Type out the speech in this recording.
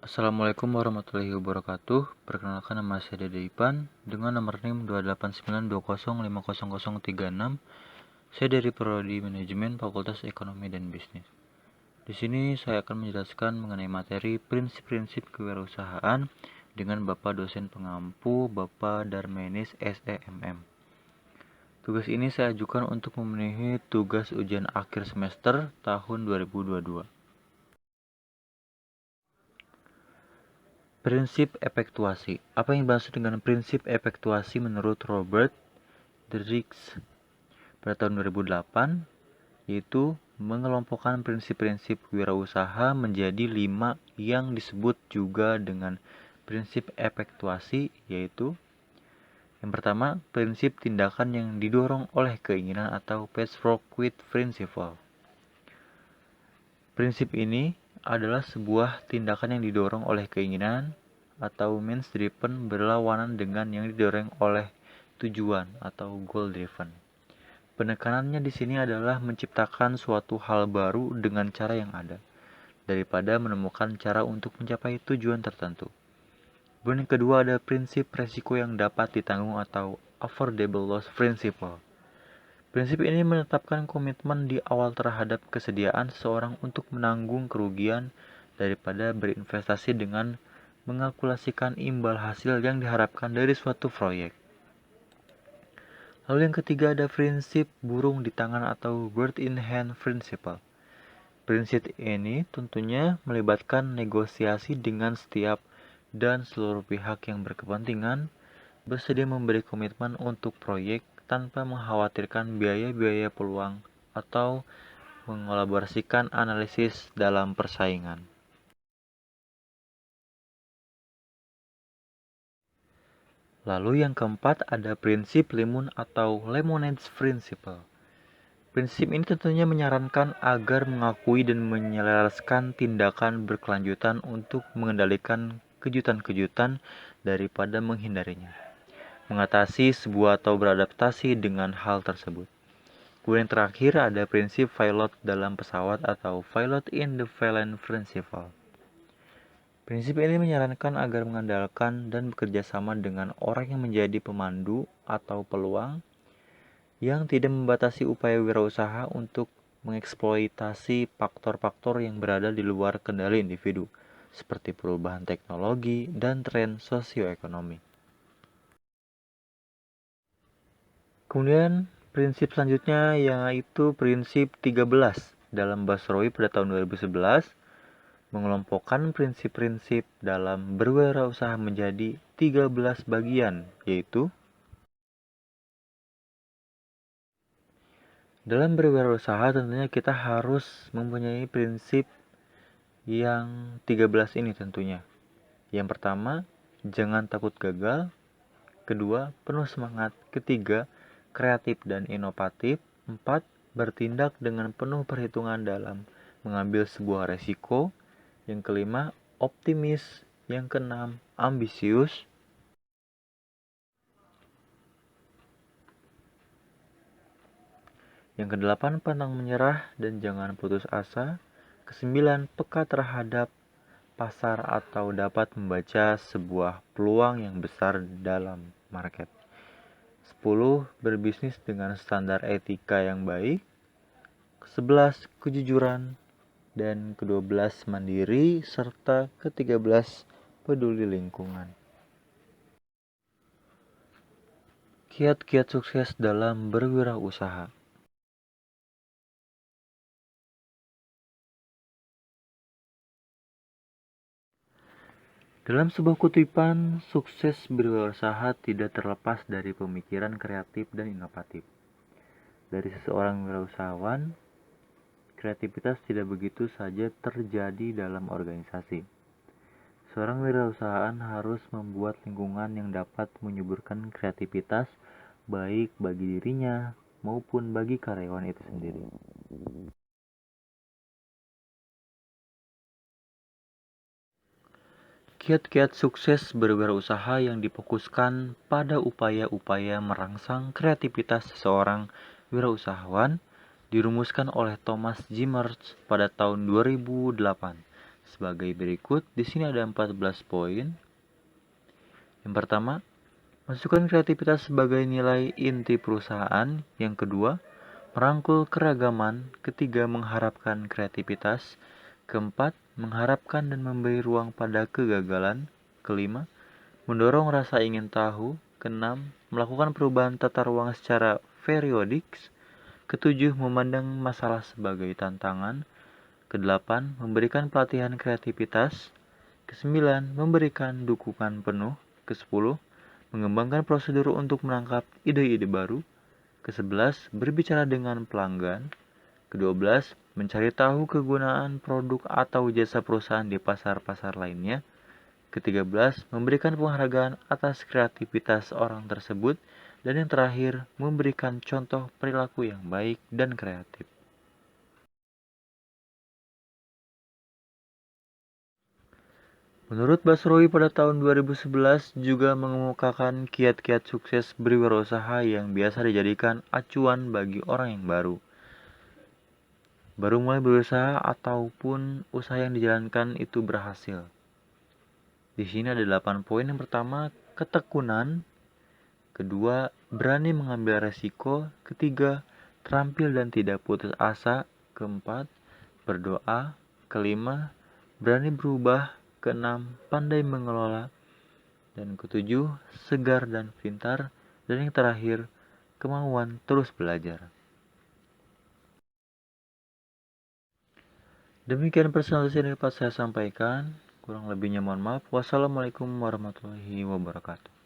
Assalamualaikum warahmatullahi wabarakatuh. Perkenalkan, nama saya Dede Ipan dengan nomor NIM 28920500036. Saya dari Prodi Manajemen Fakultas Ekonomi dan Bisnis. Di sini saya akan menjelaskan mengenai materi prinsip-prinsip kewirausahaan dengan Bapak dosen pengampu Bapak Darmenis SEMM. Tugas ini saya ajukan untuk memenuhi tugas ujian akhir semester tahun 2022. Prinsip efektuasi. Apa yang dimaksud dengan prinsip efektuasi menurut Robert Dirks pada tahun 2008, yaitu mengelompokkan prinsip-prinsip wirausaha menjadi 5 yang disebut juga dengan prinsip efektuasi, yaitu yang pertama, prinsip tindakan yang didorong oleh keinginan atau patchwork with principle. Prinsip ini adalah sebuah tindakan yang didorong oleh keinginan atau means driven berlawanan dengan yang didorong oleh tujuan atau goal driven. Penekanannya di sini adalah menciptakan suatu hal baru dengan cara yang ada, daripada menemukan cara untuk mencapai tujuan tertentu. Kemudian yang kedua ada prinsip resiko yang dapat ditanggung atau affordable loss principle. Prinsip ini menetapkan komitmen di awal terhadap kesediaan seseorang untuk menanggung kerugian daripada berinvestasi dengan mengalkulasikan imbal hasil yang diharapkan dari suatu proyek. Lalu yang ketiga ada prinsip burung di tangan atau bird in hand principle. Prinsip ini tentunya melibatkan negosiasi dengan setiap dan seluruh pihak yang berkepentingan bersedia memberi komitmen untuk proyek tanpa mengkhawatirkan biaya-biaya peluang atau mengelaborasikan analisis dalam persaingan. Lalu yang keempat ada prinsip lemon atau lemonade principle. Prinsip ini tentunya menyarankan agar mengakui dan menyelaraskan tindakan berkelanjutan untuk mengendalikan kejutan-kejutan daripada menghindarinya. Mengatasi sebuah atau beradaptasi dengan hal tersebut. Kemudian yang terakhir ada prinsip pilot dalam pesawat atau pilot in the plane principle. Prinsip ini menyarankan agar mengandalkan dan bekerja sama dengan orang yang menjadi pemandu atau peluang yang tidak membatasi upaya wirausaha untuk mengeksploitasi faktor-faktor yang berada di luar kendali individu, seperti perubahan teknologi dan tren sosioekonomi. Kemudian prinsip selanjutnya yaitu prinsip 13 dalam Basrowi pada tahun 2011 mengelompokkan prinsip-prinsip dalam berwirausaha menjadi 13 bagian, yaitu dalam berwirausaha tentunya kita harus mempunyai prinsip yang 13 ini tentunya. Yang pertama, jangan takut gagal. Kedua, penuh semangat. Ketiga, kreatif dan inovatif. 4. Bertindak dengan penuh perhitungan dalam mengambil sebuah resiko. Yang kelima, optimis. Yang keenam, ambisius. Yang kedelapan, pantang menyerah dan jangan putus asa. Kesembilan, peka terhadap pasar atau dapat membaca sebuah peluang yang besar dalam market. 10. Berbisnis dengan standar etika yang baik. 11. Kejujuran. Dan ke-12 mandiri. Serta ke-13 peduli lingkungan. Kiat-kiat sukses dalam berwirausaha. Dalam sebuah kutipan, sukses berwirausaha tidak terlepas dari pemikiran kreatif dan inovatif. Dari seseorang wirausahawan, kreativitas tidak begitu saja terjadi dalam organisasi. Seorang wirausahaan harus membuat lingkungan yang dapat menyuburkan kreativitas baik bagi dirinya maupun bagi karyawan itu sendiri. Kiat-kiat sukses berwirausaha yang difokuskan pada upaya-upaya merangsang kreativitas seseorang wirausahawan dirumuskan oleh Thomas G. Merz pada tahun 2008 sebagai berikut. Di sini ada 14 poin. Yang pertama, masukkan kreativitas sebagai nilai inti perusahaan. Yang kedua, merangkul keragaman. Ketiga, mengharapkan kreativitas. Keempat, mengharapkan dan memberi ruang pada kegagalan. Kelima, mendorong rasa ingin tahu. Keenam, melakukan perubahan tata ruang secara periodik. Ketujuh, memandang masalah sebagai tantangan. Kedelapan, memberikan pelatihan kreativitas. Kesembilan, memberikan dukungan penuh. Kesepuluh, mengembangkan prosedur untuk menangkap ide-ide baru. Kesebelas, berbicara dengan pelanggan. Kedua belas, mencari tahu kegunaan produk atau jasa perusahaan di pasar-pasar lainnya. Ketiga belas, memberikan penghargaan atas kreativitas orang tersebut. Dan yang terakhir, memberikan contoh perilaku yang baik dan kreatif. Menurut Basroi pada tahun 2011 juga mengemukakan kiat-kiat sukses berwirausaha yang biasa dijadikan acuan bagi orang yang baru mulai berusaha ataupun usaha yang dijalankan itu berhasil. Di sini ada 8 poin. Yang pertama, ketekunan. Kedua, berani mengambil resiko. Ketiga, terampil dan tidak putus asa. Keempat, berdoa. Kelima, berani berubah. Keenam, pandai mengelola. Dan ketujuh, segar dan pintar. Dan yang terakhir, kemauan terus belajar. Demikian presentasi yang dapat saya sampaikan. Kurang lebihnya mohon maaf. Wassalamualaikum warahmatullahi wabarakatuh.